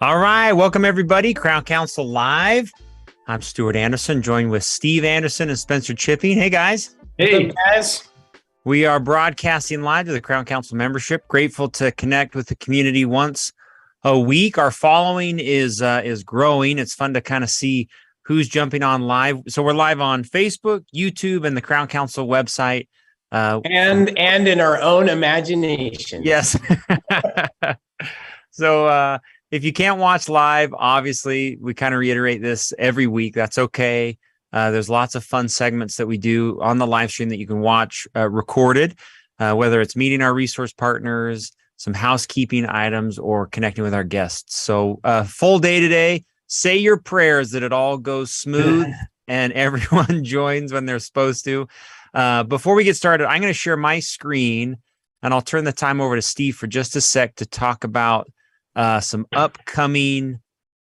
All right, welcome everybody. Crown Council Live. I'm Stuart Anderson, joined with Steve Anderson and Spencer Chipping. Hey guys. Hey guys. We are broadcasting live to the Crown Council membership. Grateful to connect with the community once a week. Our following is growing. It's fun to kind of see who's jumping on live. So we're live on Facebook, YouTube, and the Crown Council website. And in our own imagination. Yes. So if you can't watch live, obviously, we kind of reiterate this every week. That's okay. There's lots of fun segments that we do on the live stream that you can watch recorded, whether it's meeting our resource partners, some housekeeping items, or connecting with our guests. So full day today. Say your prayers that it all goes smooth and everyone joins when they're supposed to. Before we get started, I'm going to share my screen, and I'll turn the time over to Steve for just a sec to talk about some upcoming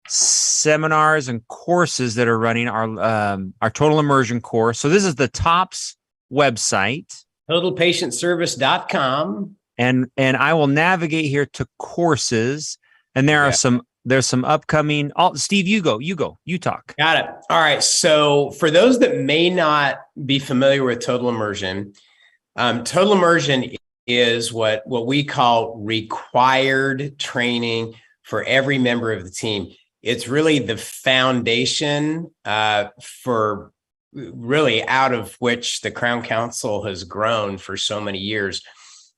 seminars and courses that are running our Total Immersion course. So this is the TOPS website, totalpatientservice.com, and I will navigate here to courses, and there's some upcoming. Steve, you talk. Got it. All right. So for those that may not be familiar with Total Immersion is what we call required training for every member of the team. It's really the foundation for really out of which the Crown Council has grown for so many years.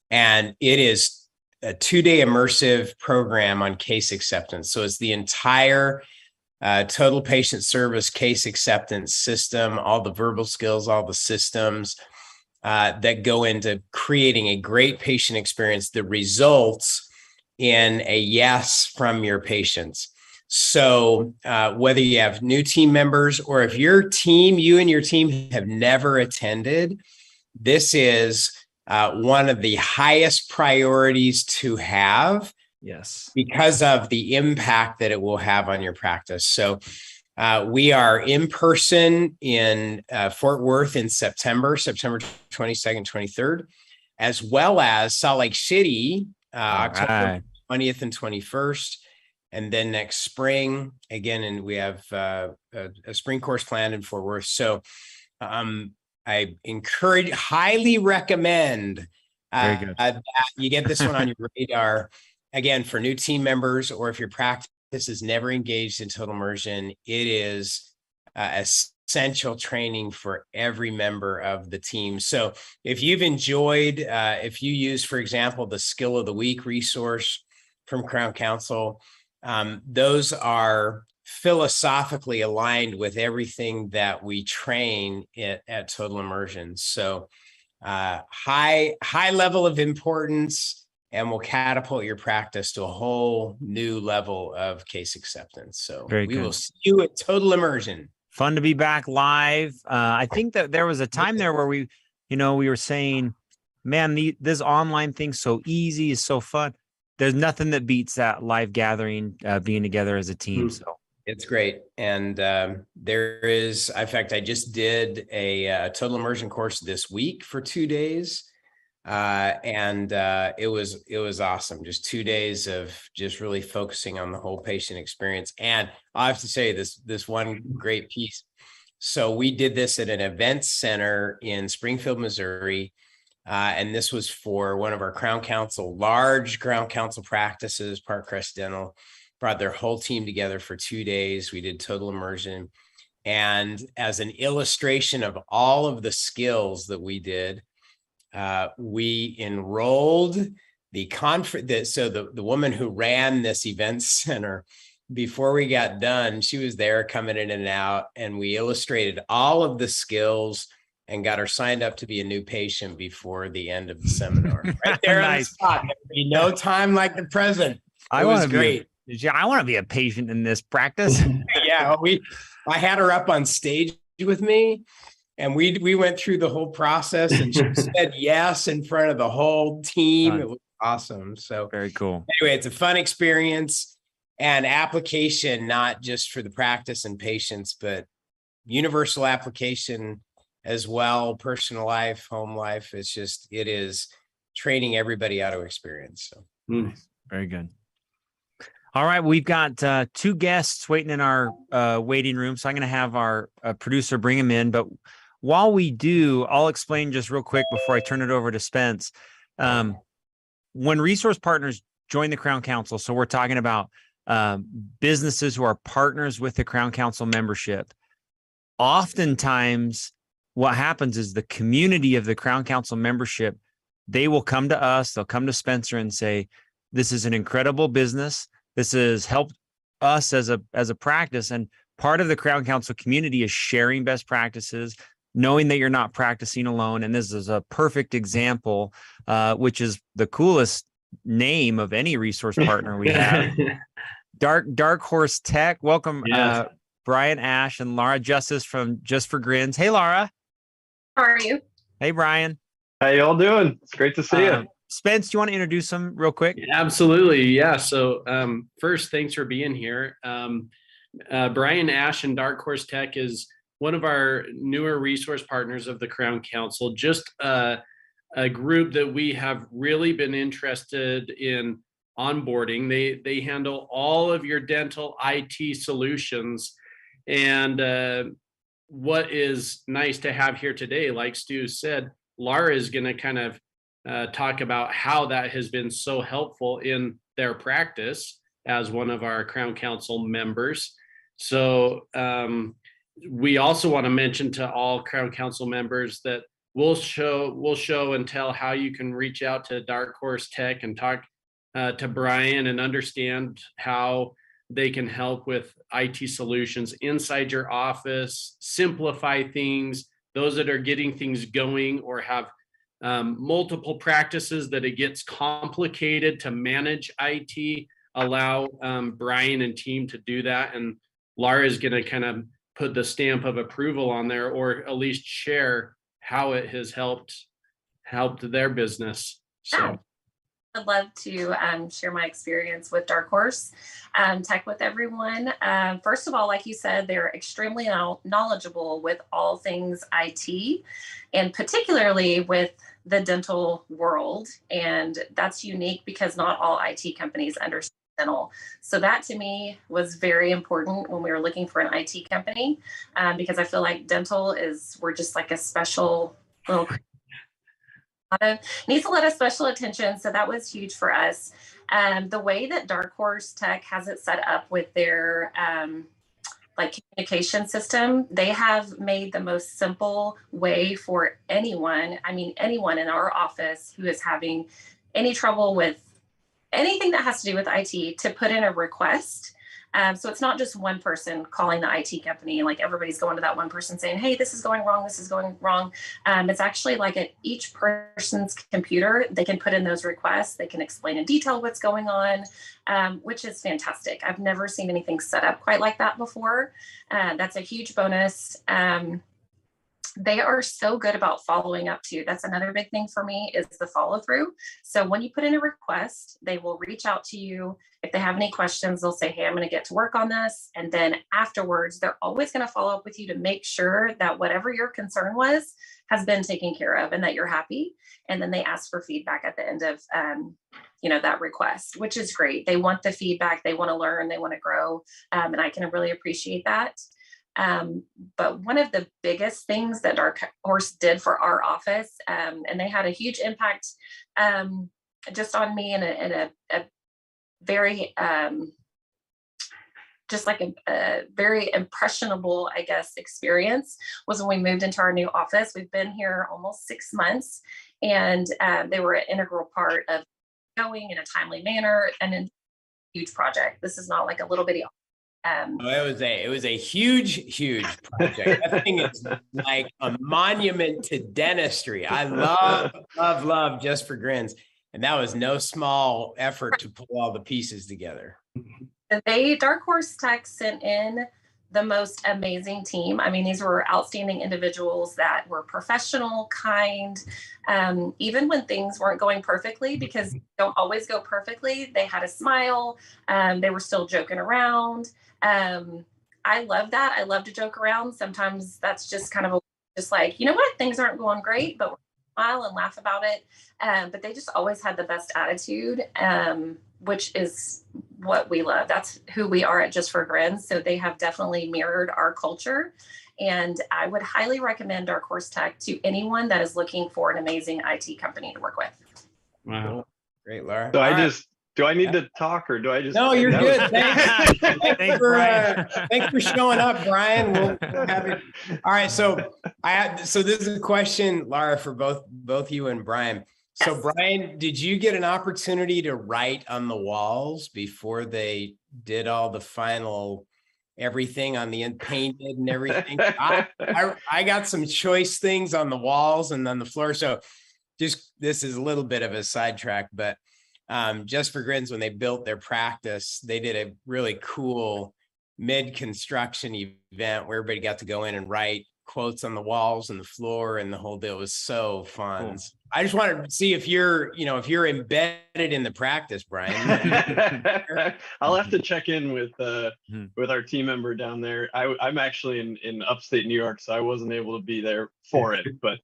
And it is a 2-day immersive program on case acceptance. So it's the entire total patient service case acceptance system, all the verbal skills, all the systems that go into creating a great patient experience that results in a yes from your patients. So whether you have new team members or if you and your team have never attended, this is one of the highest priorities to have. Yes, because of the impact that it will have on your practice. So we are in person in Fort Worth in September 22nd, 23rd, as well as Salt Lake City, October 20th and 21st. And then next spring, again, and we have a spring course planned in Fort Worth. So I highly recommend that you get this one on your radar. Again, for new team members, or if your practice is never engaged in Total Immersion, it is essential training for every member of the team. So if you've enjoyed, if you use, for example, the Skill of the Week resource from Crown Council, those are philosophically aligned with everything that we train at Total Immersion. So high level of importance, and will catapult your practice to a whole new level of case acceptance. So we will see you at Total Immersion. Fun to be back live. I think that there was a time there where we were saying, man, this online thing's so easy, is so fun. There's nothing that beats that live gathering, being together as a team. So it's great. And there is, in fact, I just did a Total Immersion course this week for 2 days. And it was awesome. Just 2 days of just really focusing on the whole patient experience. And I have to say this one great piece. So we did this at an event center in Springfield, Missouri. And this was for one of our large Crown Council practices, Parkcrest Dental, brought their whole team together for 2 days. We did Total Immersion. And as an illustration of all of the skills that we did, we enrolled the conference. So the woman who ran this event center, before we got done, she was there coming in and out, and we illustrated all of the skills and got her signed up to be a new patient before the end of the seminar. Right there on the spot. There would be no time like the present. It was great. I want to be a patient in this practice. Yeah, I had her up on stage with me. And we went through the whole process, and she said yes in front of the whole team. It was awesome. So very cool. Anyway, it's a fun experience and application, not just for the practice and patients, but universal application as well. Personal life, home life. It is training everybody out of experience. So very good. All right, we've got two guests waiting in our waiting room, so I'm going to have our producer bring them in. But while we do, I'll explain just real quick before I turn it over to Spence. When resource partners join the Crown Council, so we're talking about businesses who are partners with the Crown Council membership. Oftentimes, what happens is the community of the Crown Council membership, they will come to us, they'll come to Spencer and say, this is an incredible business. This has helped us as a practice. And part of the Crown Council community is sharing best practices, knowing that you're not practicing alone. And this is a perfect example, which is the coolest name of any resource partner we have. Dark Horse Tech. Welcome, yes. Brian Ash and Laura Justice from Just for Grins. Hey, Laura. How are you? Hey, Brian. How y'all doing? It's great to see you. Spence, do you want to introduce them real quick? Absolutely. Yeah. So first, thanks for being here. Brian Ash and Dark Horse Tech is one of our newer resource partners of the Crown Council, just a group that we have really been interested in onboarding. They handle all of your dental IT solutions. And what is nice to have here today, like Stu said, Laura is going to kind of talk about how that has been so helpful in their practice as one of our Crown Council members. So we also want to mention to all Crown Council members that we'll show and tell how you can reach out to Dark Horse Tech and talk to Brian and understand how they can help with IT solutions inside your office, simplify things, those that are getting things going or have multiple practices that it gets complicated to manage IT, allow Brian and team to do that. And Laura is going to kind of put the stamp of approval on there, or at least share how it has helped their business. So I'd love to share my experience with Dark Horse Tech with everyone. First of all, like you said, they're extremely knowledgeable with all things IT, and particularly with the dental world. And that's unique because not all IT companies understand dental. So that to me was very important when we were looking for an IT company, because I feel like dental we're just like a special little needs a lot of special attention. So that was huge for us. The way that Dark Horse Tech has it set up with their like communication system, they have made the most simple way for anyone in our office who is having any trouble with anything that has to do with IT to put in a request. So it's not just one person calling the IT company and like everybody's going to that one person saying, hey, this is going wrong. This is going wrong. It's actually like at each person's computer, they can put in those requests. They can explain in detail what's going on, which is fantastic. I've never seen anything set up quite like that before. That's a huge bonus. They are so good about following up too. That's another big thing for me is the follow through. So when you put in a request, they will reach out to you. If they have any questions, they'll say, hey, I'm going to get to work on this. And then afterwards, they're always going to follow up with you to make sure that whatever your concern was has been taken care of and that you're happy. And then they ask for feedback at the end of, that request, which is great. They want the feedback. They want to learn. They want to grow. And I can really appreciate that. But one of the biggest things that Dark Horse did for our office, and they had a huge impact just on me in a very, just like a very impressionable, I guess, experience was when we moved into our new office. We've been here almost 6 months, and they were an integral part of going in a timely manner and a huge project. This is not like a little bitty it was a huge project. That thing is like a monument to dentistry. I love Just for Grins. And that was no small effort to pull all the pieces together. Dark Horse Tech sent in the most amazing team. I mean, these were outstanding individuals that were professional, kind, even when things weren't going perfectly, because they don't always go perfectly. They had a smile. They were still joking around. I love that. I love to joke around. Sometimes that's just kind of just like, you know what, things aren't going great, but we're smile and laugh about it. But they just always had the best attitude. which is what we love. That's who we are at Just for Grins. So they have definitely mirrored our culture. And I would highly recommend Dark Horse Tech to anyone that is looking for an amazing IT company to work with. Wow. Cool. Great, Laura. So All right. do I need to talk or do I just? No, you're that good. was- Thanks for showing up, Brian. We'll have it. All right. So this is a question, Laura, for both you and Brian. So Yes. Brian, did you get an opportunity to write on the walls before they did all the final everything on the painted and everything? I got some choice things on the walls and on the floor. So this is a little bit of a sidetrack, but Just for Grins, when they built their practice, they did a really cool mid-construction event where everybody got to go in and write quotes on the walls and the floor and the whole deal. It was so fun. Cool. I just wanted to see if you're embedded in the practice, Brian. I'll have to check in with our team member down there. I'm actually in upstate New York, so I wasn't able to be there for it. But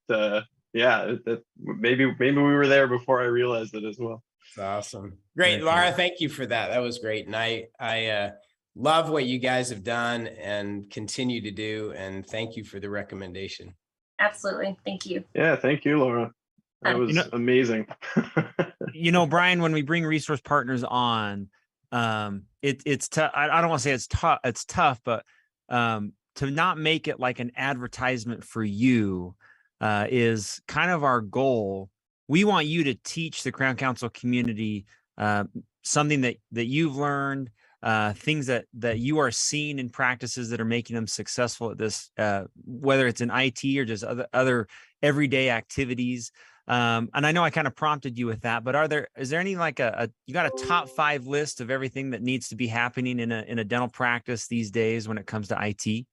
yeah, maybe we were there before I realized it as well. That's awesome. Great, Laura. Thank you for that. That was great. And I love what you guys have done and continue to do. And thank you for the recommendation. Absolutely. Thank you. Yeah, thank you, Laura. That was amazing. Brian, when we bring resource partners on, it's tough. I don't want to say it's tough. It's tough, but to not make it like an advertisement for you is kind of our goal. We want you to teach the Crown Council community something that you've learned, things that you are seeing in practices that are making them successful at this, whether it's in IT or just other everyday activities. And I know I kind of prompted you with that, but is there any you got a top 5 list of everything that needs to be happening in a dental practice these days when it comes to IT?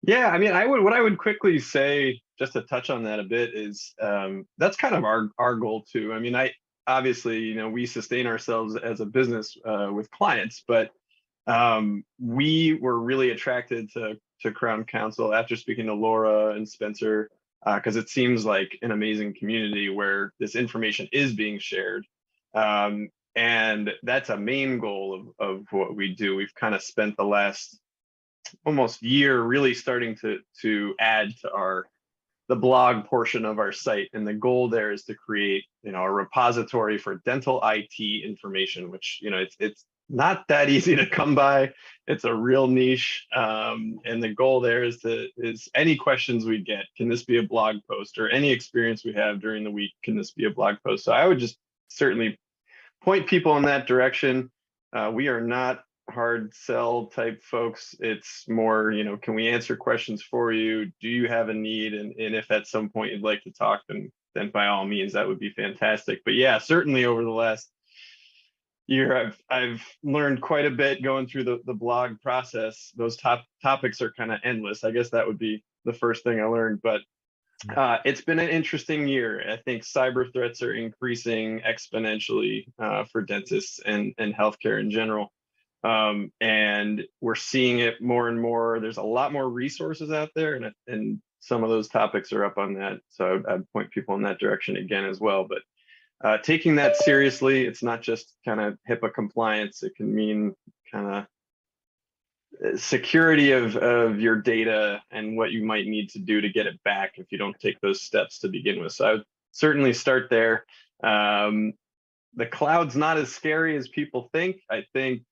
Yeah, I mean, what I would quickly say, just to touch on that a bit, is that's kind of our goal too. I mean, obviously, we sustain ourselves as a business with clients, but we were really attracted to Crown Council after speaking to Laura and Spencer, because it seems like an amazing community where this information is being shared. And that's a main goal of what we do. We've kind of spent the last almost year really starting to add to the blog portion of our site, and the goal there is to create a repository for dental IT information, which it's not that easy to come by. It's a real niche, and the goal there is any questions we get, can this be a blog post, or any experience we have during the week, can this be a blog post? So I would just certainly point people in that direction. We are not hard sell type folks. It's more, can we answer questions for you? Do you have a need? And if at some point you'd like to talk, then by all means, that would be fantastic. But yeah, certainly over the last year, I've learned quite a bit going through the blog process. Those topics are kind of endless. I guess that would be the first thing I learned, but it's been an interesting year. I think cyber threats are increasing exponentially for dentists and healthcare in general. And we're seeing it more and more. There's a lot more resources out there, and some of those topics are up on that. So I'd point people in that direction again as well. But taking that seriously, it's not just kind of HIPAA compliance. It can mean kind of security of your data and what you might need to do to get it back if you don't take those steps to begin with. So I would certainly start there. The cloud's not as scary as people think. I think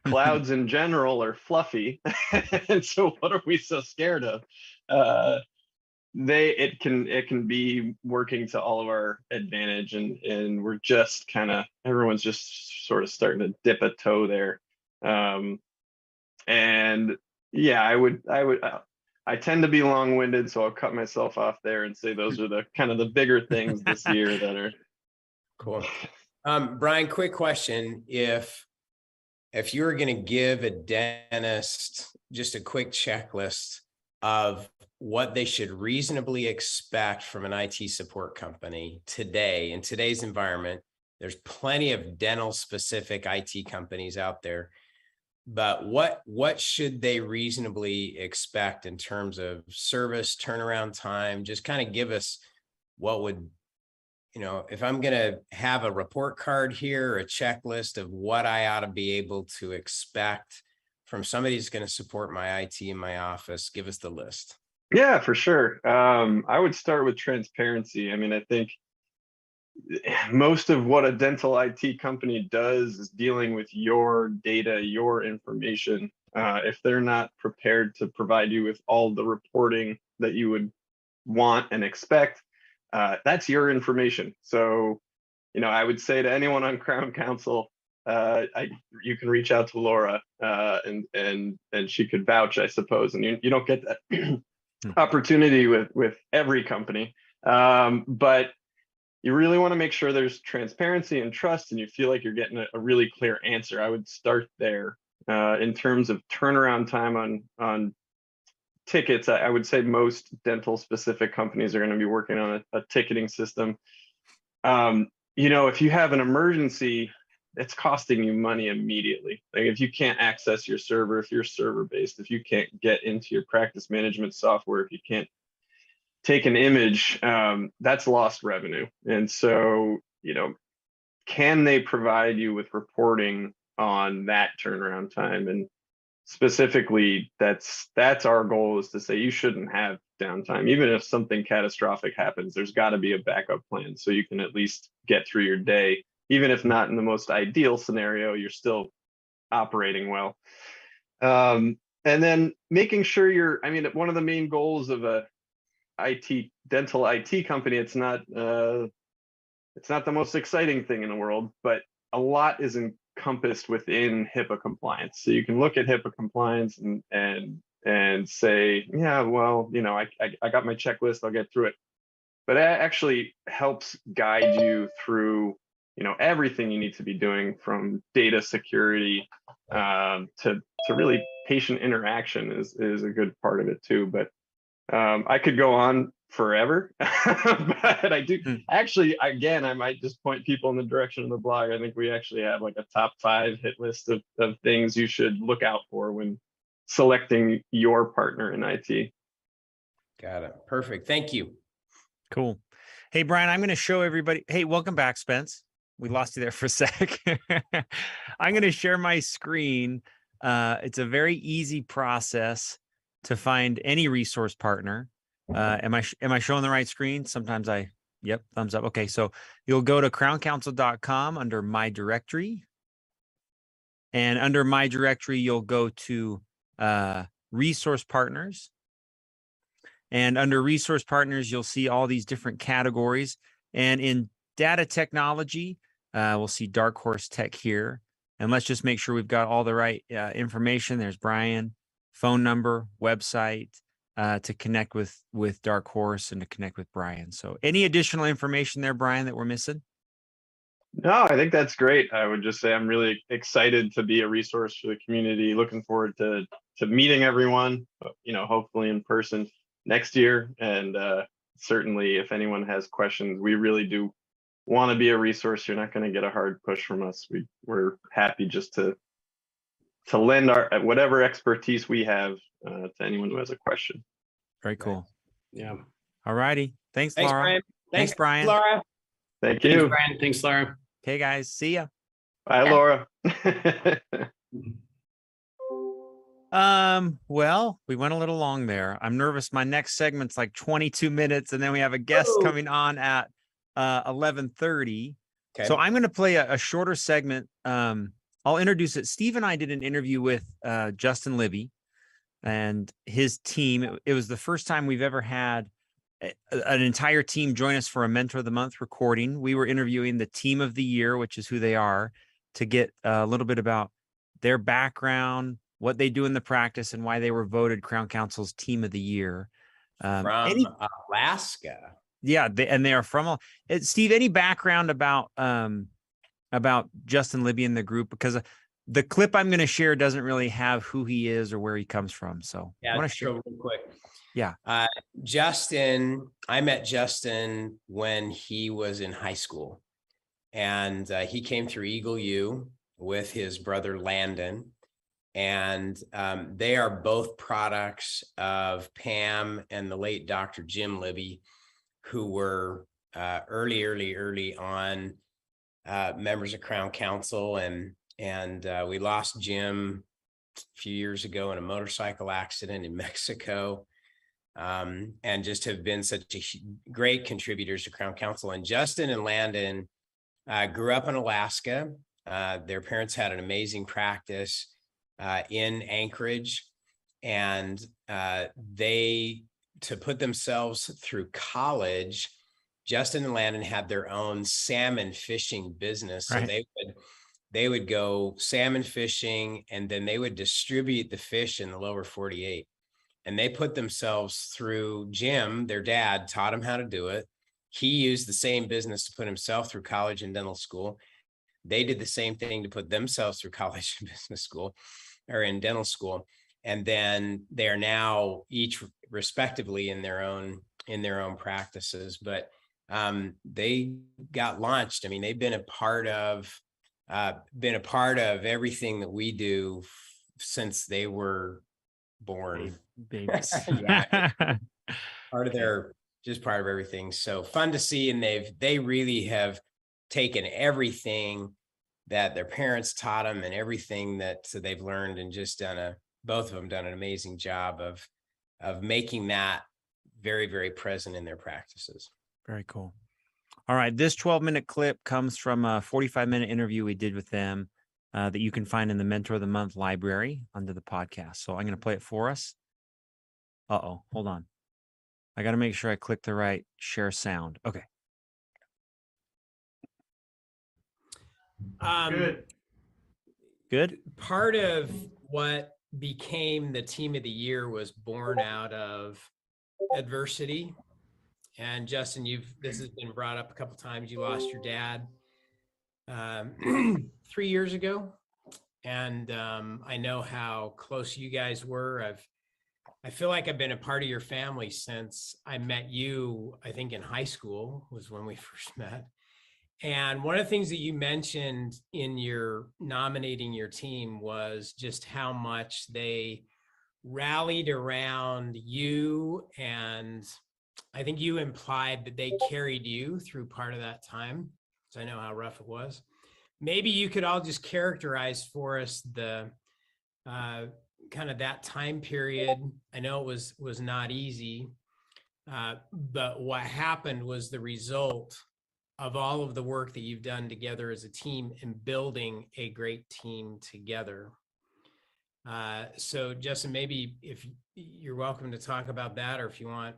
clouds in general are fluffy. And so what are we so scared of? It can be working to all of our advantage, and we're just everyone's just sort of starting to dip a toe there. And yeah, I tend to be long-winded, so I'll cut myself off there and say those are the kind of the bigger things this year that are cool. Brian, quick question. If you were going to give a dentist just a quick checklist of what they should reasonably expect from an IT support company today, in today's environment, there's plenty of dental specific IT companies out there, but what should they reasonably expect in terms of service, turnaround time? Just kind of give us what would if I'm going to have a report card here, a checklist of what I ought to be able to expect from somebody who's going to support my IT in my office, give us the list. Yeah, for sure. I would start with transparency. I mean, I think most of what a dental IT company does is dealing with your data, your information. If they're not prepared to provide you with all the reporting that you would want and expect, that's your information. So, I would say to anyone on Crown Counsel, you can reach out to Laura, and she could vouch, I suppose. And you don't get that opportunity with every company, but you really want to make sure there's transparency and trust, and you feel like you're getting a really clear answer. I would start there. In terms of turnaround time on tickets, I would say most dental specific companies are going to be working on a ticketing system. If you have an emergency, it's costing you money immediately. Like if you can't access your server, if you're server based, if you can't get into your practice management software, if you can't take an image, that's lost revenue. And so, can they provide you with reporting on that turnaround time? And specifically, that's our goal, is to say you shouldn't have downtime. Even if something catastrophic happens, there's got to be a backup plan so you can at least get through your day. Even if not in the most ideal scenario, you're still operating well. And then making sure one of the main goals of a dental IT company, it's not the most exciting thing in the world, but a lot is encompassed within HIPAA compliance. So you can look at HIPAA compliance and say, yeah, well, I got my checklist, I'll get through it. But it actually helps guide you through, everything you need to be doing, from data security to really patient interaction is a good part of it too. But I could go on forever, but I do actually, again, I might just point people in the direction of the blog. I think we actually have like a top 5 hit list of things you should look out for when selecting your partner in IT. Got it. Perfect. Thank you. Cool. Hey, Brian, I'm going to show everybody. Hey, welcome back, Spence. We lost you there for a sec. I'm going to share my screen. It's a very easy process to find any resource partner. Am I showing the right screen? Sometimes yep, thumbs up. Okay, so you'll go to crowncounsel.com under My Directory. And under My Directory, you'll go to Resource Partners. And under Resource Partners, you'll see all these different categories. And in data technology, we'll see Dark Horse Tech here. And let's just make sure we've got all the right information. There's Brian, phone number, website, to connect with Dark Horse and to connect with Brian. So any additional information there, Brian, that we're missing? No, I think that's great. I would just say I'm really excited to be a resource for the community. Looking forward to meeting everyone, hopefully in person next year. And certainly if anyone has questions, we really do want to be a resource. You're not going to get a hard push from us. We're happy just to lend our whatever expertise we have to anyone who has a question. Very cool. Yeah. All righty. Thanks, Thanks, Laura. Brian. Thanks, Brian. Laura. Thank Thanks, you. Brian. Thanks, Laura. Okay, guys. See ya. Bye, Laura. Well, we went a little long there. I'm nervous. My next segment's like 22 minutes, and then we have a guest coming on at 11:30. Okay. So I'm going to play a shorter segment. I'll introduce it. Steve and I did an interview with Justin Libby and his team. It was the first time we've ever had an entire team join us for a Mentor of the Month recording. We were interviewing the Team of the Year, which is who they are, to get a little bit about their background, what they do in the practice, and why they were voted Crown Counsel's Team of the Year. From Alaska. Yeah, they are from Steve. Any background about Justin Libby and the group? Because the clip I'm going to share doesn't really have who he is or where he comes from. So yeah, I want to share real quick. Yeah. Justin, I met Justin when he was in high school, and he came through Eagle U with his brother Landon, and they are both products of Pam and the late Dr. Jim Libby, who were early on, members of Crown Council, and we lost Jim a few years ago in a motorcycle accident in Mexico, and just have been such great contributors to Crown Council. And Justin and Landon grew up in Alaska. Their parents had an amazing practice in Anchorage, and to put themselves through college, Justin and Landon had their own salmon fishing business. So they would go salmon fishing, and then they would distribute the fish in the lower 48. And they put themselves through. Jim, their dad, taught him how to do it. He used the same business to put himself through college and dental school. They did the same thing to put themselves through college and business school, or in dental school. And then they're now each respectively in their own practices. But they got launched. I mean, they've been a part of everything that we do since they were born. Babies. Yeah. part of everything. So fun to see. And they really have taken everything that their parents taught them and everything that they've learned, and just both of them done an amazing job of making that very, very present in their practices. Very cool. All right. This 12-minute clip comes from a 45-minute interview we did with them that you can find in the Mentor of the Month library under the podcast. So I'm going to play it for us. Hold on. I got to make sure I click the right share sound. Okay. Good. Part of what became the team of the year was born out of adversity. And Justin, this has been brought up a couple of times. You lost your dad 3 years ago, and I know how close you guys were. I feel like I've been a part of your family since I met you. I think in high school was when we first met. And one of the things that you mentioned in your nominating your team was just how much they rallied around you, and I think you implied that they carried you through part of that time, because I know how rough it was. Maybe you could all just characterize for us the kind of that time period. I know it was not easy, but what happened was the result of all of the work that you've done together as a team in building a great team together. So Justin, maybe if you're welcome to talk about that, or if you want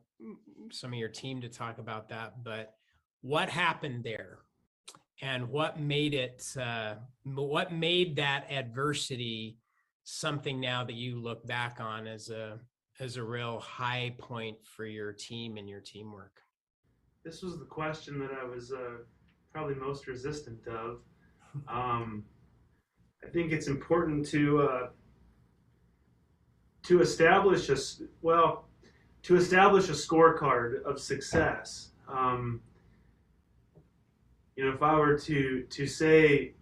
some of your team to talk about that, but what happened there, and what made that adversity something now that you look back on as a real high point for your team and your teamwork? This was the question that I was probably most resistant of. I think it's important to establish a scorecard of success. If I were to say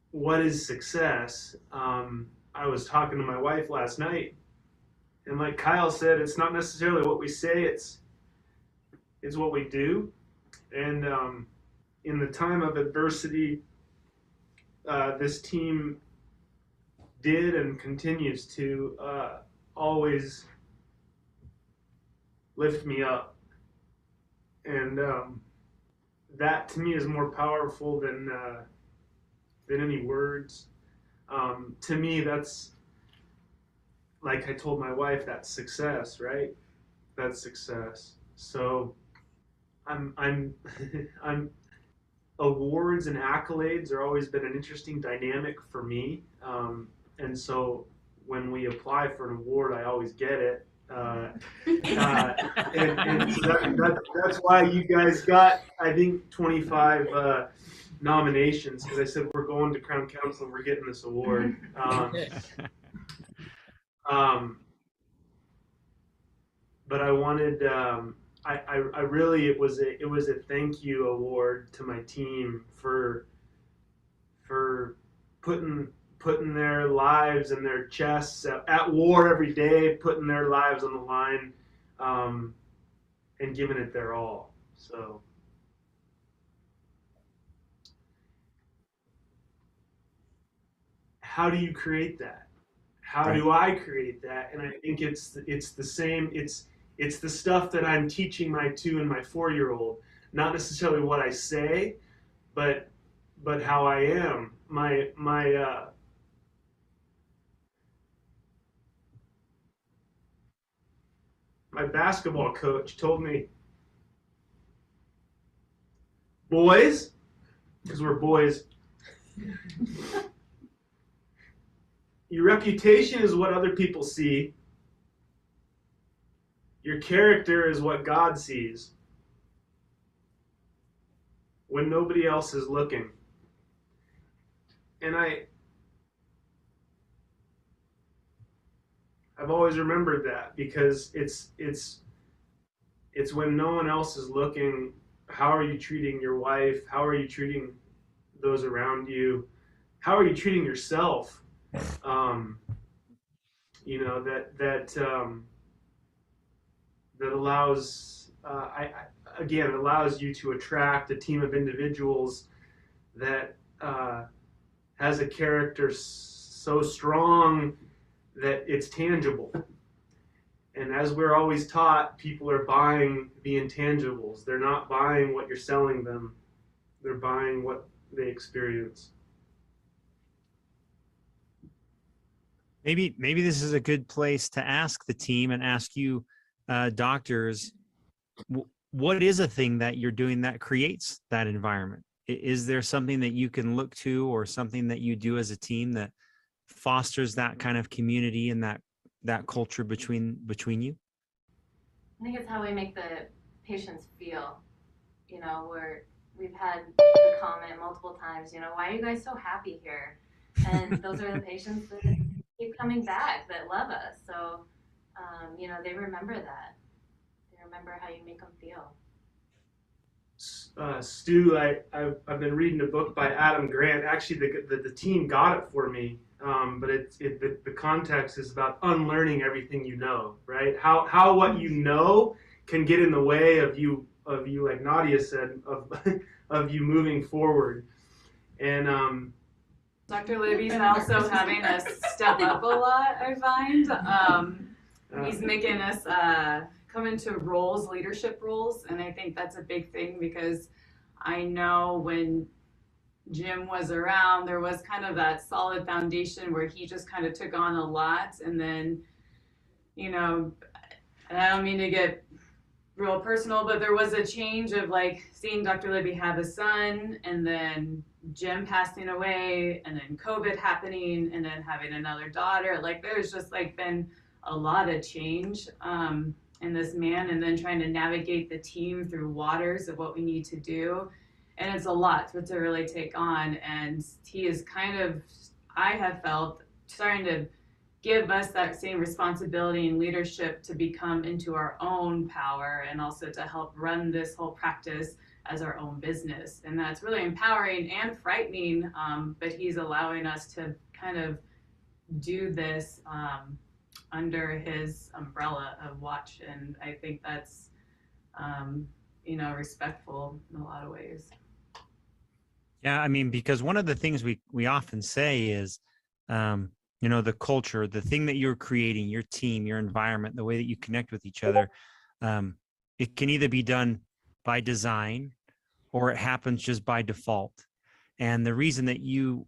what is success, I was talking to my wife last night, and like Kyle said, it's not necessarily what we say, it's what we do. And in the time of adversity, this team did and continues to always lift me up. And that to me is more powerful than any words. To me, that's, like I told my wife, that's success, right? That's success. So I'm awards and accolades are always been an interesting dynamic for me. And so when we apply for an award, I always get it. And so that's why you guys got, I think, 25 nominations, because I said we're going to Crown Council and we're getting this award. But I wanted, I really, it was a thank you award to my team for putting their lives and their chests at war every day, putting their lives on the line, and giving it their all. So how do you create that? How do I create that? And I think it's the same. It's the stuff that I'm teaching my 2 and my 4-year-old. Not necessarily what I say, but how I am. My basketball coach told me, boys, because we're boys, your reputation is what other people see. Your character is what God sees when nobody else is looking. And I've always remembered that, because it's when no one else is looking. How are you treating your wife? How are you treating those around you? How are you treating yourself? You know, that allows again, it allows you to attract a team of individuals that has a character so strong that it's tangible. And as we're always taught, people are buying the intangibles. They're not buying what you're selling them. They're buying what they experience. Maybe this is a good place to ask the team and ask you, doctors, what is a thing that you're doing that creates that environment? Is there something that you can look to, or something that you do as a team that fosters that kind of community and that culture between you? I think it's how we make the patients feel. You know, we've had the comment multiple times, you know, why are you guys so happy here? And those are the patients that keep coming back, that love us. So, you know, they remember that. They remember how you make them feel. Stu, I've been reading a book by Adam Grant. Actually, the team got it for me, but the context is about unlearning everything you know, right? How what you know can get in the way of you, like Nadia said, of you moving forward. And Dr. Libby's also having us step up a lot, I find. He's making us come into roles, leadership roles, and I think that's a big thing, because I know when Jim was around, there was kind of that solid foundation where he just kind of took on a lot, and then, you know, and I don't mean to get real personal, but there was a change of like seeing Dr. Libby have a son, and then Jim passing away, and then COVID happening, and then having another daughter. Like there's just like been a lot of change in this man, and then trying to navigate the team through waters of what we need to do. And it's a lot to really take on. And he is kind of, I have felt, starting to give us that same responsibility and leadership to become into our own power, and also to help run this whole practice as our own business. And that's really empowering and frightening, but he's allowing us to kind of do this under his umbrella of watch. And I think that's, you know, respectful in a lot of ways. Yeah, I mean, because one of the things we often say is, you know, the culture, the thing that you're creating, your team, your environment, the way that you connect with each other, it can either be done by design or it happens just by default. And the reason that you,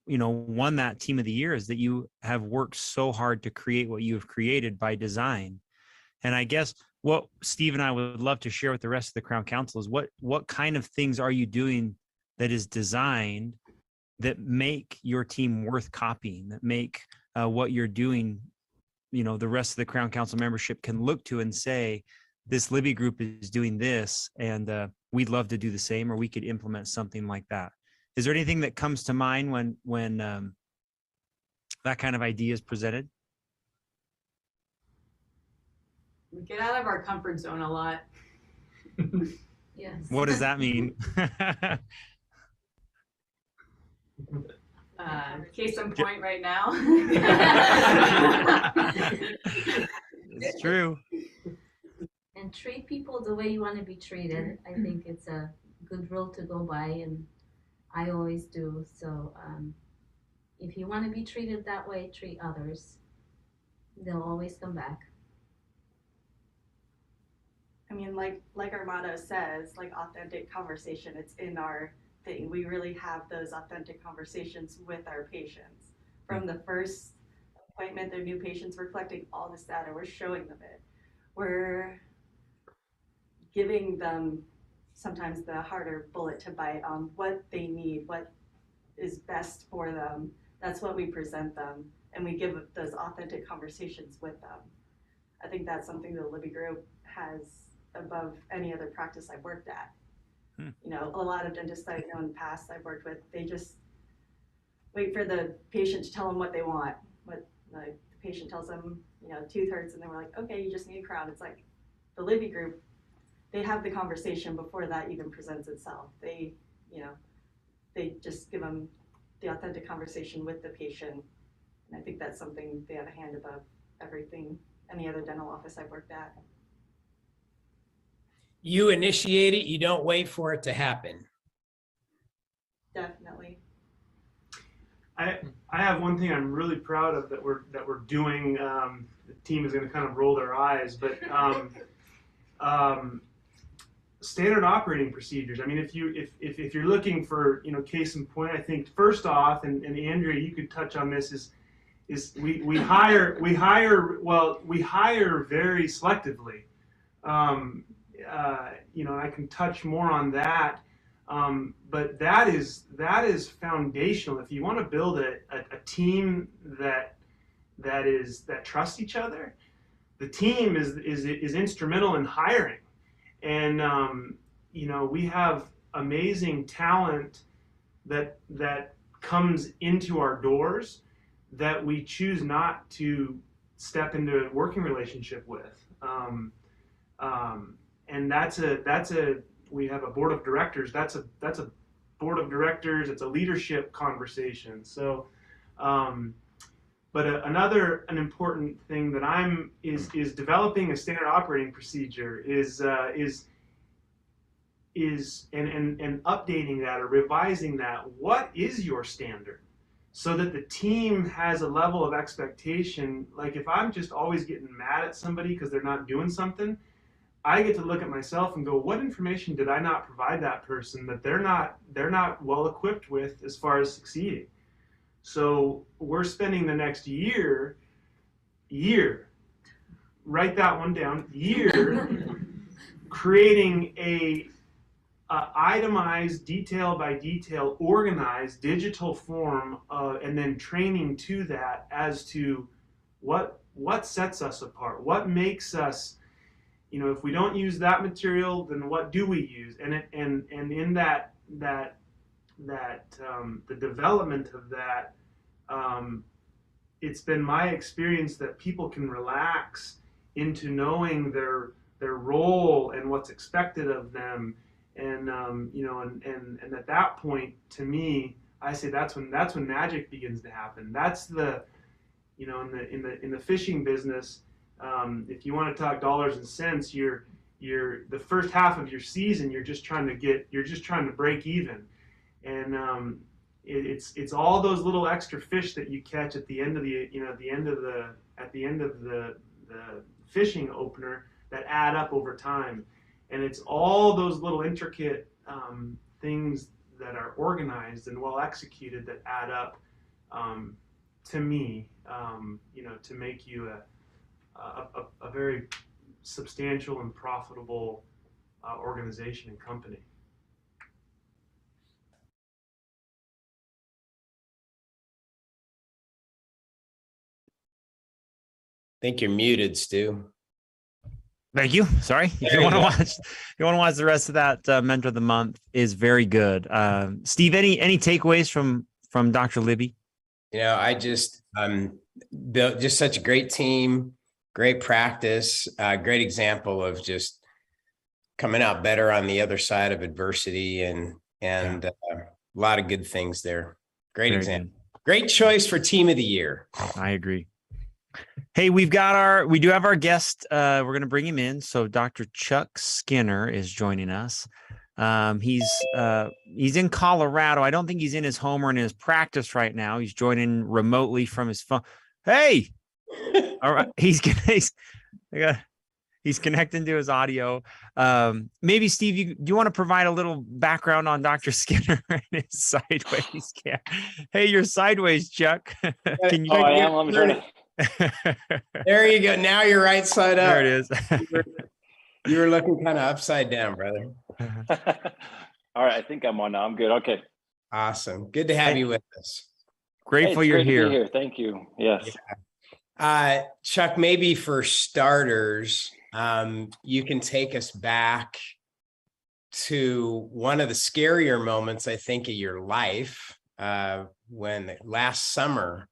you know, won that team of the year is that you have worked so hard to create what you have created by design. And I guess what Steve and I would love to share with the rest of the Crown Council is what kind of things are you doing that is designed that make your team worth copying, that make what you're doing, you know, the rest of the Crown Council membership can look to and say, this Libby group is doing this, and we'd love to do the same, or we could implement something like that. Is there anything that comes to mind when that kind of idea is presented? We get out of our comfort zone a lot. Yes. What does that mean? Case in point right now. It's true. And treat people the way you want to be treated. I think it's a good rule to go by, and I always do. So, if you want to be treated that way, treat others. They'll always come back. I mean, like our motto says, like authentic conversation, it's in our thing. We really have those authentic conversations with our patients. From the first appointment, their new patients, we're collecting all this data, we're showing them it. We're giving them sometimes the harder bullet to bite on what they need, what is best for them. That's what we present them, and we give those authentic conversations with them. I think that's something the Libby Group has above any other practice I've worked at. You know, a lot of dentists that I know in the past I've worked with, they just wait for the patient to tell them what they want. What the patient tells them, you know, tooth hurts, and then we're like, okay, you just need a crown. It's like the Libby Group, they have the conversation before that even presents itself. They, you know, they just give them the authentic conversation with the patient. And I think that's something they have a hand above everything, any other dental office I've worked at. You initiate it, you don't wait for it to happen. Definitely. I have one thing I'm really proud of that we're doing. The team is going to kind of roll their eyes, but standard operating procedures. I mean, if you're looking for, you know, case in point, I think first off, and Andrea, you could touch on this, is we hire very selectively. You know, I can touch more on that. But that is foundational. If you want to build a team that trusts each other, the team is instrumental in hiring. And you know, we have amazing talent that comes into our doors that we choose not to step into a working relationship with. And we have a board of directors. That's a board of directors. It's a leadership conversation. So, but an important thing that is developing a standard operating procedure is updating that or revising that. What is your standard? So that the team has a level of expectation. Like if I'm just always getting mad at somebody because they're not doing something, I get to look at myself and go, what information did I not provide that person that they're not well equipped with as far as succeeding? So we're spending the next year, write that one down, creating a itemized, detail by detail, organized digital form, and then training to that as to what sets us apart, what makes us. You know, if we don't use that material, then what do we use? And in that the development of that, it's been my experience that people can relax into knowing their role and what's expected of them, and you know, and at that point, to me, I say that's when magic begins to happen. That's the, you know, in the fishing business. If you want to talk dollars and cents, you're the first half of your season, you're just trying to break even, and it's all those little extra fish that you catch at the end of the fishing opener that add up over time, and it's all those little intricate things that are organized and well executed that add up, to me, you know, to make you a very substantial and profitable organization and company. I think you're muted, Stu. Thank you. Sorry. If you want to watch the rest of that, Mentor of the Month is very good. Steve, any takeaways from Dr. Libby? You know, I just built just such a great team. Great practice, great example of just coming out better on the other side of adversity, and a lot of good things there. Great example. Great choice for team of the year. I agree. Hey, we do have our guest. We're going to bring him in. So Dr. Chuck Skinner is joining us. He's in Colorado. I don't think he's in his home or in his practice right now. He's joining remotely from his phone. Hey, all right. He's connecting to his audio. Maybe Steve, do you want to provide a little background on Dr. Skinner and his sideways cam? Hey, you're sideways, Chuck. Can you? Oh, I am. Let me turn it. There you go. Now you're right side up. There it is. You were looking kind of upside down, brother. All right, I think I'm on now. I'm good. Okay. Awesome. Good to have you with us. Grateful Hey, it's you're great to be here. here. Thank you. Yes. Chuck, maybe for starters, you can take us back to one of the scarier moments, I think, of your life, when last summer,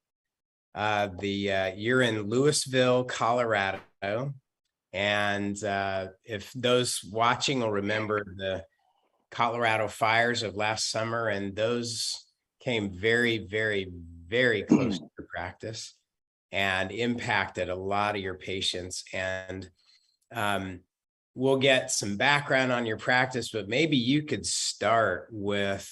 you're in Louisville, Colorado. And if those watching will remember the Colorado fires of last summer, and those came very, very, very close to your practice and impacted a lot of your patients. And we'll get some background on your practice, but maybe you could start with,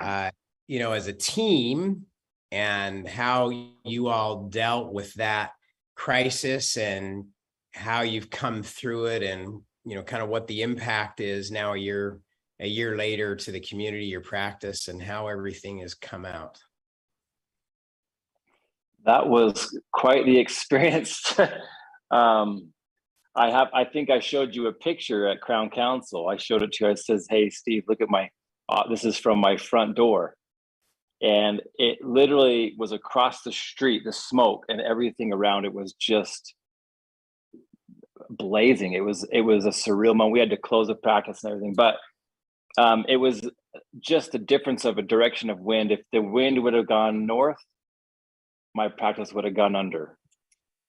as a team and how you all dealt with that crisis and how you've come through it, and, kind of what the impact is now a year later to the community, your practice, and how everything has come out. That was quite the experience. I think I showed you a picture at Crown Council. I showed it to you. I says, "Hey, Steve, look at this is from my front door." And it literally was across the street, the smoke and everything around it was just blazing. It was a surreal moment. We had to close the practice and everything, but it was just a difference of a direction of wind. If the wind would have gone north, my practice would have gone under.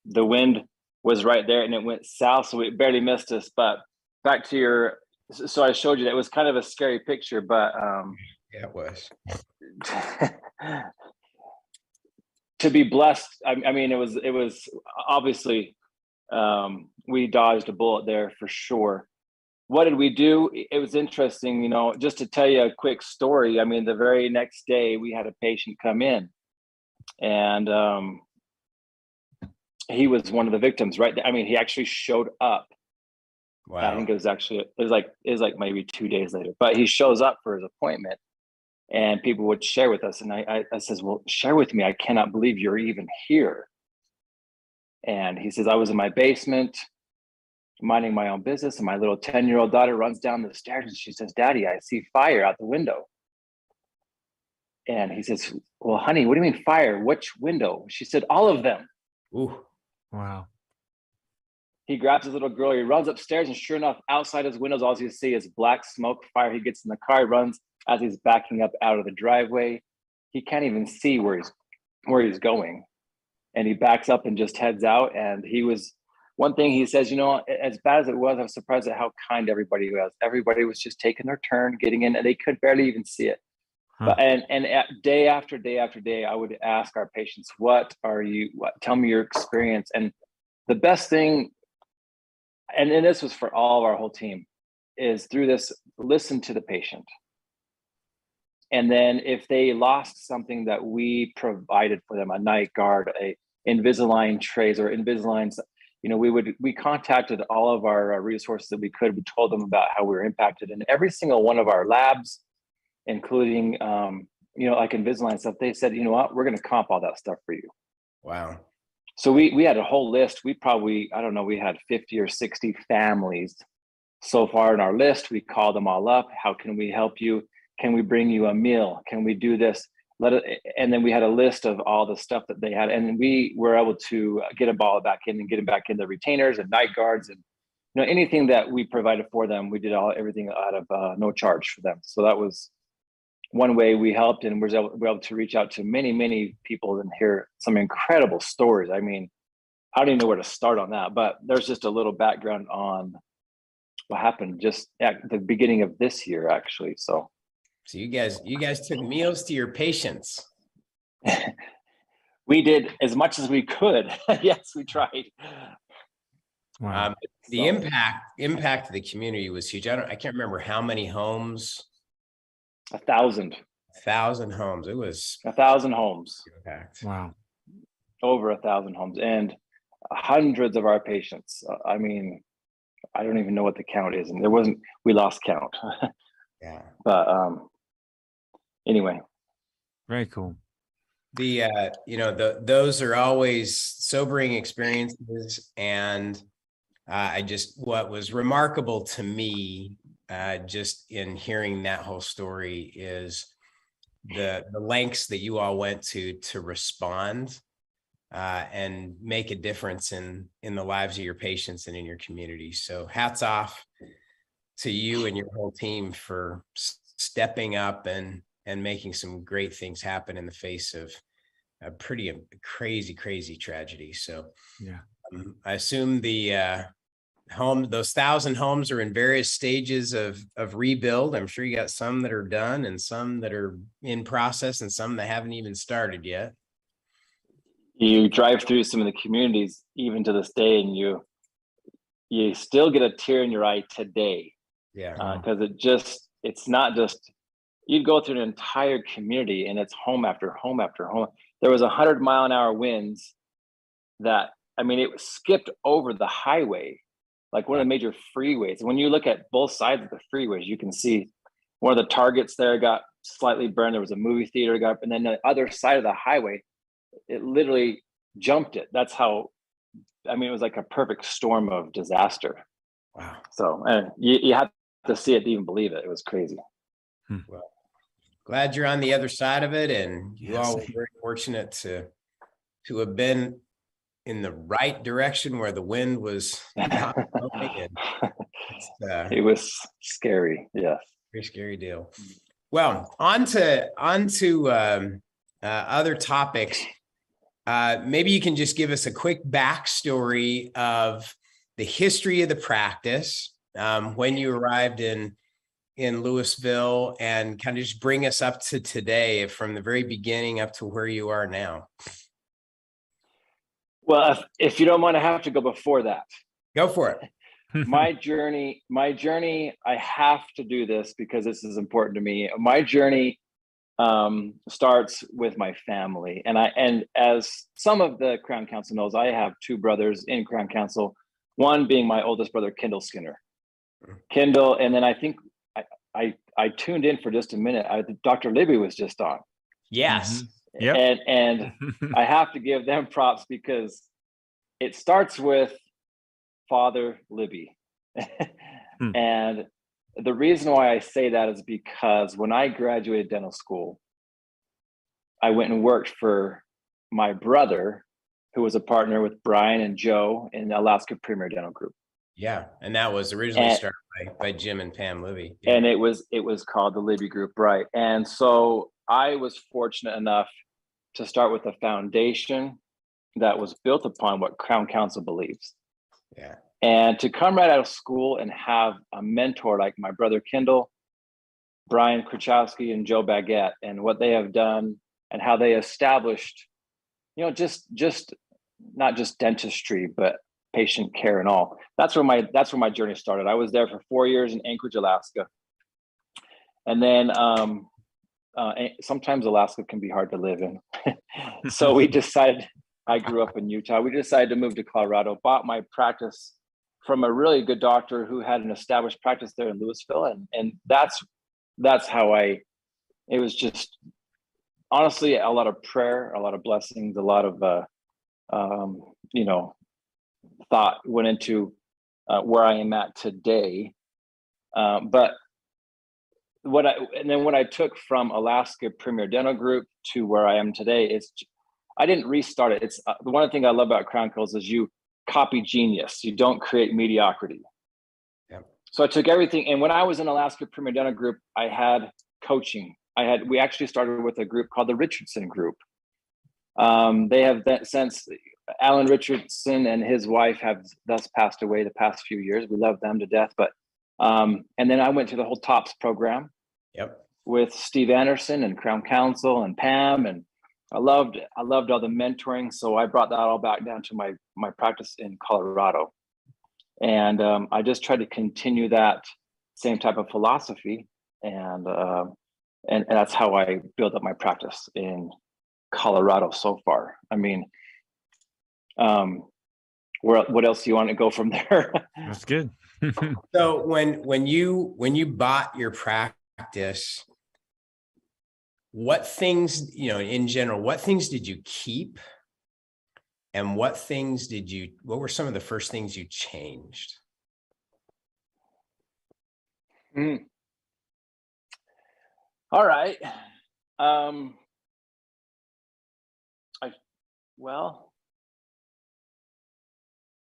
The wind was right there and it went south, so it barely missed us. But back to so I showed you that. It was kind of a scary picture, but yeah, it was. To be blessed, I mean, it was obviously, we dodged a bullet there for sure. What did we do? It was interesting, just to tell you a quick story. I mean, the very next day we had a patient come in, and he was one of the victims, right? I mean, he actually showed up. Wow. I think it was like maybe 2 days later, but he shows up for his appointment, and people would share with us. And I says, "Well, share with me. I cannot believe you're even here." And he says, "I was in my basement minding my own business, and my little 10-year-old daughter runs down the stairs and she says, 'Daddy, I see fire out the window.'" And he says, "Well, honey, what do you mean fire? Which window?" She said, "All of them." Ooh. Wow. He grabs his little girl, he runs upstairs, and sure enough, outside his windows, all you see is black smoke, fire. He gets in the car, he runs as he's backing up out of the driveway. He can't even see where he's going. And he backs up and just heads out. And one thing he says, as bad as it was, I was surprised at how kind everybody was. Everybody was just taking their turn, getting in, and they could barely even see it. Huh. But and day after day after day, I would ask our patients, tell me your experience. And the best thing, and this was for all of our whole team, is through this, listen to the patient. And then if they lost something that we provided for them, a night guard, a Invisalign trays or Invisalign, we contacted all of our resources that we could. We told them about how we were impacted, and every single one of our labs, including, like Invisalign stuff, they said, "You know what, we're going to comp all that stuff for you." Wow. So we had a whole list. We probably, I don't know, we had 50 or 60 families so far in our list. We called them all up. How can we help you? Can we bring you a meal? Can we do this? And then we had a list of all the stuff that they had, and we were able to get them all back in and get them back in the retainers and night guards, and anything that we provided for them, we did everything out of no charge for them. So that was one way we helped, and we're able to reach out to many, many people and hear some incredible stories. I mean, I don't even know where to start on that, but there's just a little background on what happened just at the beginning of this year, actually. So you guys took meals to your patients. We did as much as we could. Yes, we tried. Wow. The impact of the community was huge. I can't remember how many homes. 1,000. 1,000 homes. It was 1,000 homes. impact. Wow. Over 1,000 homes, and hundreds of our patients. I mean, I don't even know what the count is, and we lost count. Yeah. But anyway. Very cool. Those are always sobering experiences, and what was remarkable to me, just in hearing that whole story, is the lengths that you all went to respond and make a difference in the lives of your patients and in your community. So hats off to you and your whole team for stepping up and making some great things happen in the face of a pretty crazy tragedy. So yeah, I assume those 1,000 homes are in various stages of rebuild. I'm sure you got some that are done and some that are in process and some that haven't even started yet. You drive through some of the communities even to this day, and you still get a tear in your eye today. Yeah. Because it's not just, you'd go through an entire community and it's home after home after home. There was 100-mile-an-hour winds that, I mean, it skipped over the highway, like one of the major freeways. When you look at both sides of the freeways, you can see one of the targets there got slightly burned. There was a movie theater and then the other side of the highway, it literally jumped it. That's how, I mean, it was like a perfect storm of disaster. Wow. So you have to see it to even believe it. It was crazy. Well, glad you're on the other side of it, and you Yes. all were very fortunate to have been in the right direction where the wind was not blowing, and it was scary. Yes. very scary deal. Well, on to other topics. Maybe you can just give us a quick backstory of the history of the practice, when you arrived in Louisville, and kind of just bring us up to today, from the very beginning up to where you are now. Well, if you don't mind, I have to go before that. Go for it. my journey, I have to do this because this is important to me. My journey starts with my family. And as some of the Crown Council knows, I have two brothers in Crown Council, one being my oldest brother, Kendall Skinner. Kendall, and then I think I tuned in for just a minute. Dr. Libby was just on. Yes. Yeah. And I have to give them props because it starts with Father Libby. And the reason why I say that is because when I graduated dental school, I went and worked for my brother, who was a partner with Brian and Joe in Alaska Premier Dental Group. Yeah, and that was originally started by Jim and Pam Libby. Yeah. And it was called the Libby Group, right? And so I was fortunate enough to start with a foundation that was built upon what Crown Council believes. Yeah. And to come right out of school and have a mentor like my brother Kendall, Brian Kruchowski, and Joe Baguette, and what they have done and how they established, just not just dentistry, but patient care and all. That's where my journey started. I was there for 4 years in Anchorage, Alaska. And then sometimes Alaska can be hard to live in. So we decided, I grew up in Utah. We decided to move to Colorado, bought my practice from a really good doctor who had an established practice there in Louisville. And that's how it was just honestly a lot of prayer, a lot of blessings, a lot of, thought went into where I am at today. But what I took from Alaska Premier Dental Group to where I am today is I didn't restart it. It's the one thing I love about Crown Council is you copy genius. You don't create mediocrity. Yeah. So I took everything. And when I was in Alaska Premier Dental Group, I had coaching. We actually started with a group called the Richardson Group. They have since Alan Richardson and his wife have thus passed away the past few years. We love them to death. But and then I went to the whole TOPS program. Yep. With Steve Anderson and Crown Council and Pam, and I loved all the mentoring. So I brought that all back down to my practice in Colorado. And I just try to continue that same type of philosophy, and that's how I build up my practice in Colorado so far. I mean, what else do you want to go from there? That's good. So when you bought your practice, what things, in general, what things did you keep? And what were some of the first things you changed? All right.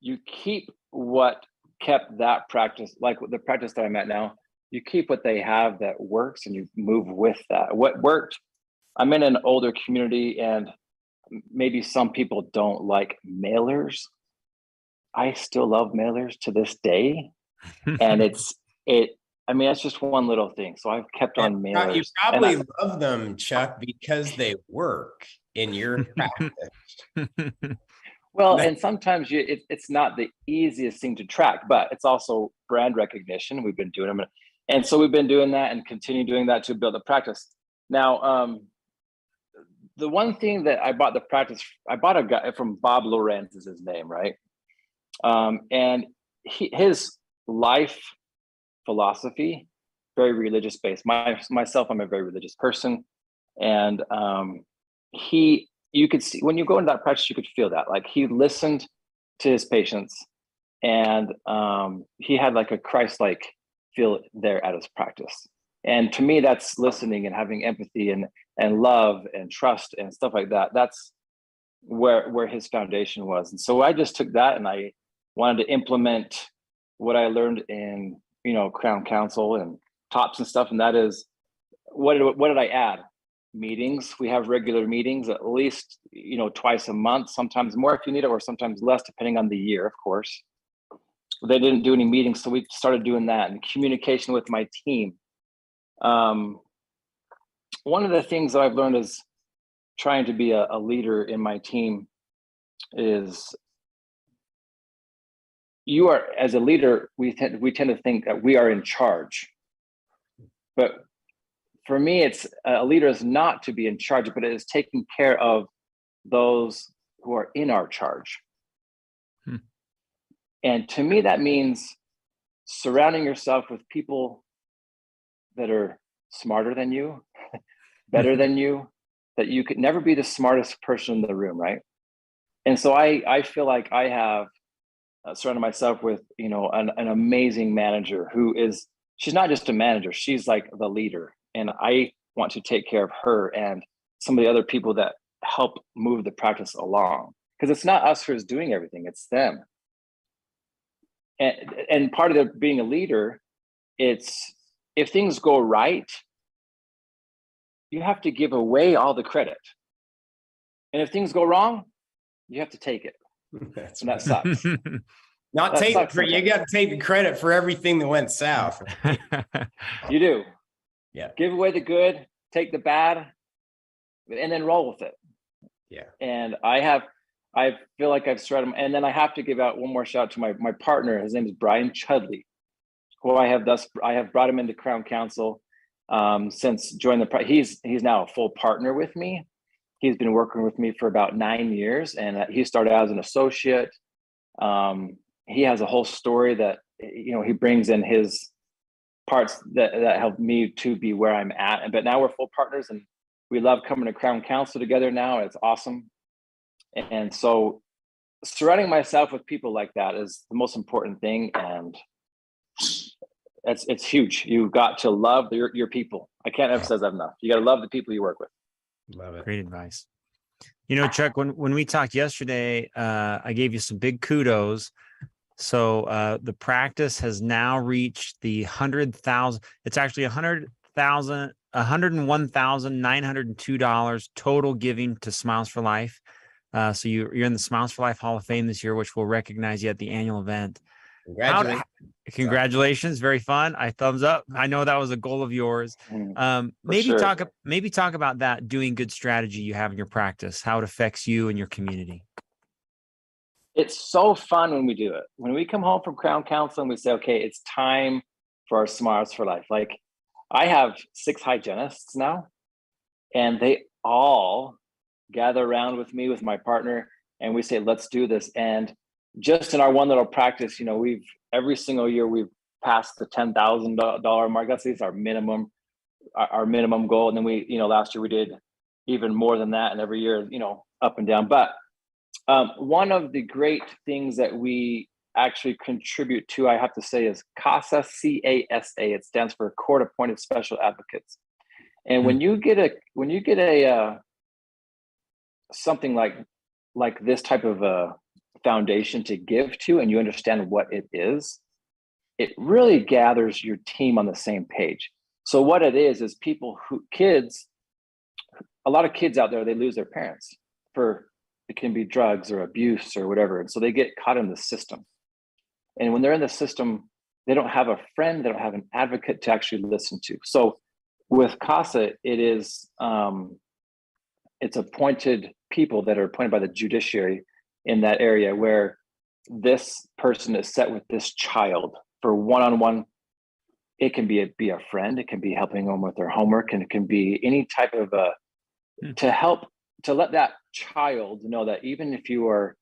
You keep what kept that practice, like the practice that I'm at now, you keep what they have that works and you move with that. What worked, I'm in an older community and maybe some people don't like mailers. I still love mailers to this day. And it's just one little thing. So I've kept on mailers. You probably love them, Chuck, because they work in your practice. Well, and sometimes it's not the easiest thing to track, but it's also brand recognition. We've been doing them. And so we've been doing that and continue doing that to build a practice. Now, the one thing that I bought I bought a guy from Bob Lorenz is his name, right? And his life philosophy, very religious based. Myself, I'm a very religious person. And you could see when you go into that practice, you could feel that. Like he listened to his patients, and he had like a Christ-like feel there at his practice. And to me, that's listening and having empathy and love and trust and stuff like that. That's where his foundation was. And so I just took that and I wanted to implement what I learned in Crown Council and TOPS and stuff. And that is, what did I add? Meetings. We have regular meetings at least, twice a month, sometimes more if you need it, or sometimes less, depending on the year, of course. They didn't do any meetings, so we started doing that, and communication with my team. One of the things that I've learned is trying to be a leader in my team is as a leader, we tend to think that we are in charge. But for me, it's a leader is not to be in charge, but it is taking care of those who are in our charge. And to me, that means surrounding yourself with people that are smarter than you, better than you, that you could never be the smartest person in the room, right? And so I feel like I have surrounded myself with, an amazing manager she's not just a manager, she's like the leader. And I want to take care of her and some of the other people that help move the practice along. Because it's not us who's doing everything, it's them. And part of being a leader, it's if things go right, you have to give away all the credit. And if things go wrong, you have to take it. That sucks. You got to take the credit for everything that went south. You do. Yeah. Give away the good, take the bad, and then roll with it. Yeah. And I feel like I've surrounded him. And then I have to give out one more shout out to my partner. His name is Brian Chudley, who I have brought him into Crown Council since joining he's now a full partner with me. He's been working with me for about 9 years, and he started out as an associate. He has a whole story that, he brings in his parts that helped me to be where I'm at. But now we're full partners and we love coming to Crown Council together now. It's awesome. And so surrounding myself with people like that is the most important thing. And it's huge. You got to love your people. I can't emphasize that enough. You got to love the people you work with. Love it. Great advice. Chuck, when we talked yesterday, I gave you some big kudos. So the practice has now reached the 100,000. It's actually $101,902 total giving to Smiles for Life. So you're in the Smiles for Life Hall of Fame this year, which will recognize you at the annual event. Congratulations. Very fun. I thumbs up. I know that was a goal of yours. Maybe talk about that doing good strategy you have in your practice, how it affects you and your community. It's so fun when we do it. When we come home from Crown Council and we say, okay, it's time for our Smiles for Life. Like, I have 6 hygienists now, and they all gather around with me, with my partner, and we say, let's do this. And just in our one little practice, every single year we've passed the $10,000 mark. That's our minimum goal. And then last year we did even more than that, and every year, up and down. But one of the great things that we actually contribute to, I have to say, is CASA, C-A-S-A. It stands for Court Appointed Special Advocates. And when you get a something like this type of a foundation to give to, and you understand what it is, it really gathers your team on the same page. So what it is a lot of kids out there, they lose their parents for, it can be drugs or abuse or whatever. And so they get caught in the system. And when they're in the system, they don't have a friend, they don't have an advocate to actually listen to. So with CASA, it is, it's appointed people that are appointed by the judiciary in that area, where this person is set with this child for one-on-one. It can be a friend, it can be helping them with their homework, and it can be any type of to let that child know that even if you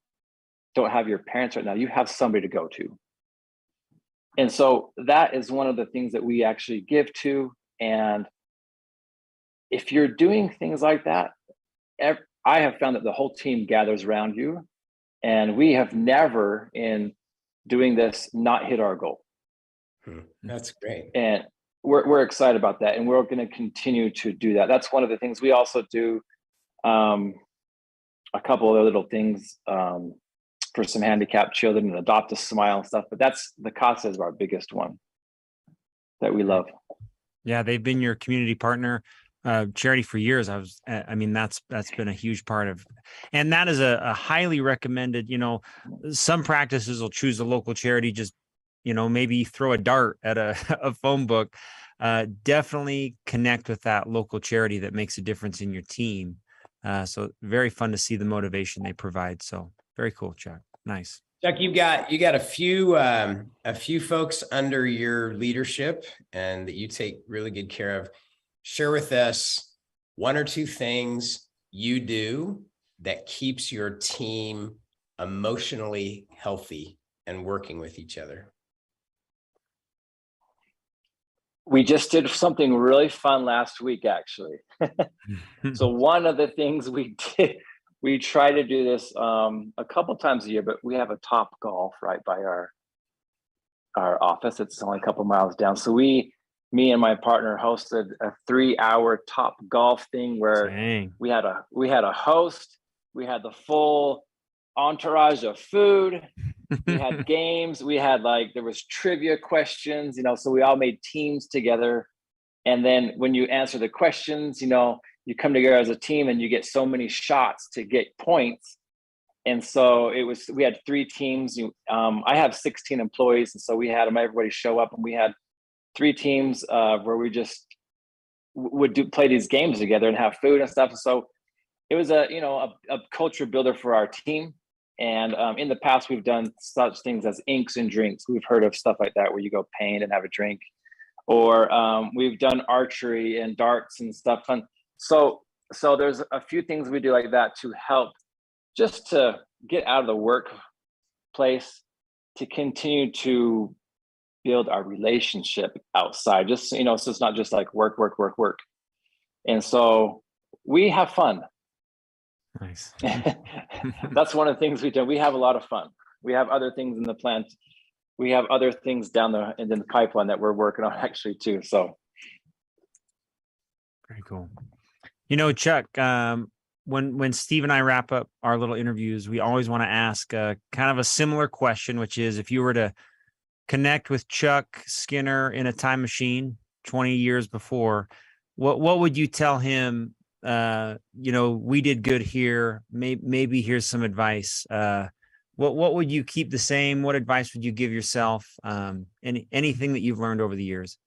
don't have your parents right now, you have somebody to go to. And so that is one of the things that we actually give to. And if you're doing things like that, I have found that the whole team gathers around you, and we have never, in doing this, not hit our goal. That's great. And we're excited about that, and we're going to continue to do that. That's one of the things we also do. A couple of other little things for some handicapped children, and Adopt a Smile and stuff. But that's the CASA is our biggest one that we love. Yeah, they've been your community partner charity for years. That's been a huge part of, and that is a highly recommended. Some practices will choose a local charity, just maybe throw a dart at a phone book. Definitely connect with that local charity that makes a difference in your team. So very fun to see the motivation they provide. So very cool, Chuck. Nice. Chuck, you got a few folks under your leadership and that you take really good care of. Share with us 1 or 2 things you do that keeps your team emotionally healthy and working with each other. We just did something really fun last week, actually. So one of the things we did, we try to do this a couple times a year, but we have a Top Golf right by our office. It's only a couple miles down. So me and my partner hosted a 3-hour Top Golf thing where we had a host, we had the full entourage of food, we had games, we had there was trivia questions, so we all made teams together. And then when you answer the questions, you come together as a team and you get so many shots to get points. And so we had 3 teams. I have 16 employees. And so we had everybody show up, and we had 3 teams where we just would play these games together and have food and stuff. So it was a culture builder for our team. And in the past, we've done such things as inks and drinks. We've heard of stuff like that, where you go paint and have a drink, or we've done archery and darts and stuff. And so there's a few things we do like that to help just to get out of the workplace, to continue to build our relationship outside, just, so it's not just like work. And so we have fun. Nice. That's one of the things we do. We have a lot of fun. We have other things in the plant. We have other things in the pipeline that we're working on actually too. So very cool. Chuck, when Steve and I wrap up our little interviews, we always want to ask kind of a similar question, which is, if you were to connect with Chuck Skinner in a time machine 20 years before, what would you tell him? We did good here. Maybe here's some advice. What would you keep the same? What advice would you give yourself? Anything that you've learned over the years?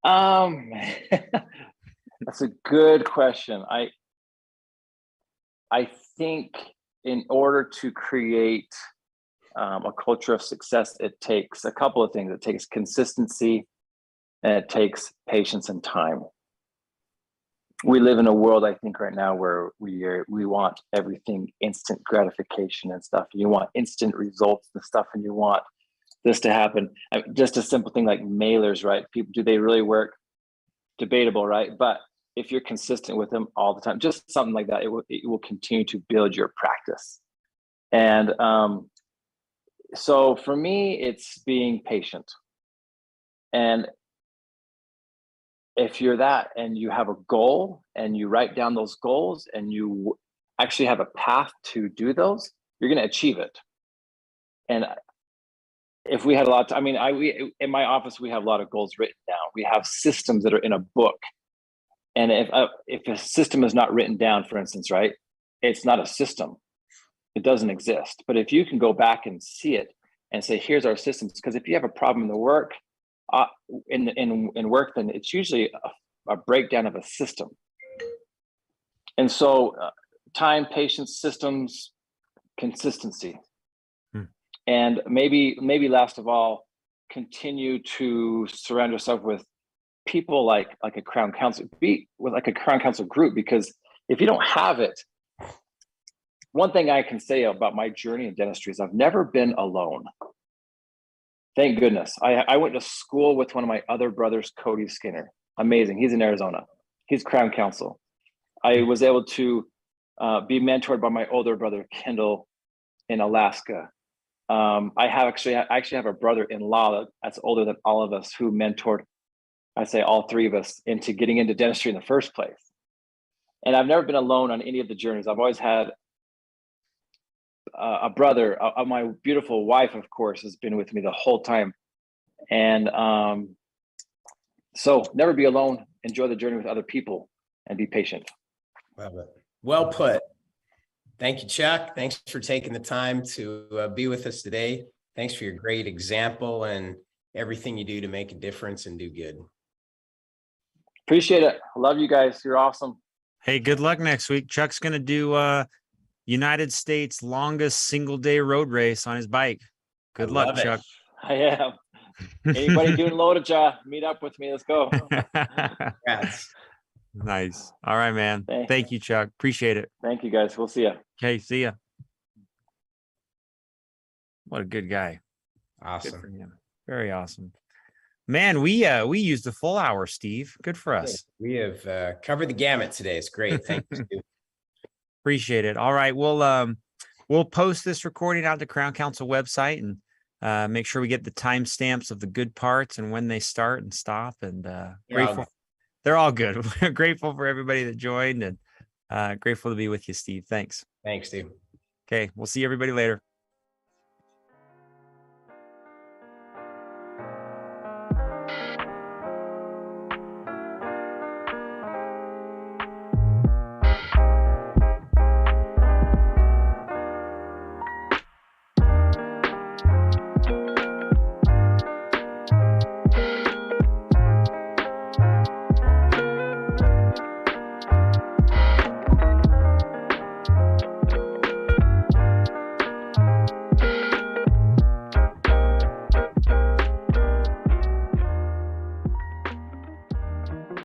That's a good question. I think in order to create a culture of success, it takes a couple of things. It takes consistency, and it takes patience and time. We live in a world, I think, right now where we want everything instant gratification and stuff. You want instant results and stuff, and you want this to happen. Just a simple thing like mailers, right? People, do they really work? Debatable, right? But if you're consistent with them all the time, just something like that, it will continue to build your practice. And so for me, it's being patient. And if you're that and you have a goal and you write down those goals and you actually have a path to do those, you're going to achieve it. And if we had a lot, we in my office, we have a lot of goals written down. We have systems that are in a book. And if a system is not written down, for instance, right, it's not a system. It doesn't exist. But if you can go back and see it and say, here's our systems, because if you have a problem in the work, in work, then it's usually a breakdown of a system. And so time, patience, systems, consistency. And maybe last of all, continue to surround yourself with people like a Crown Council, be with like a Crown Council group, because if you don't have it, one thing I can say about my journey in dentistry is I've never been alone. Thank goodness. I went to school with one of my other brothers, Cody Skinner. Amazing. He's in Arizona. He's Crown Council. I was able to be mentored by my older brother, Kendall, in Alaska. I actually have a brother-in-law that's older than all of us who mentored, I say all three of us, into getting into dentistry in the first place. And I've never been alone on any of the journeys. I've always had a brother. My beautiful wife, of course, has been with me the whole time. And so never be alone. Enjoy the journey with other people and be patient. Love it. Well put. Thank you, Chuck. Thanks for taking the time to be with us today. Thanks for your great example and everything you do to make a difference and do good. Appreciate it. I love you guys. You're awesome. Hey, good luck next week. Chuck's going to do United States longest single day road race on his bike. Good luck, Chuck. I am. Anybody doing loaded jaw, meet up with me. Let's go. Nice. All right, man. Thank you, Chuck. Appreciate it. Thank you, guys. We'll see you. Okay, see ya. What a good guy. Awesome. Good for him. Very awesome. Man, we used a full hour, Steve. Good for us. We have covered the gamut today. It's great. Thank you, Steve. Appreciate it. All right. We'll post this recording out to Crown Council website and make sure we get the timestamps of the good parts and when they start and stop. And grateful. They're all good. We're grateful for everybody that joined and grateful to be with you, Steve. Thanks. Thanks, Steve. Okay. We'll see everybody later.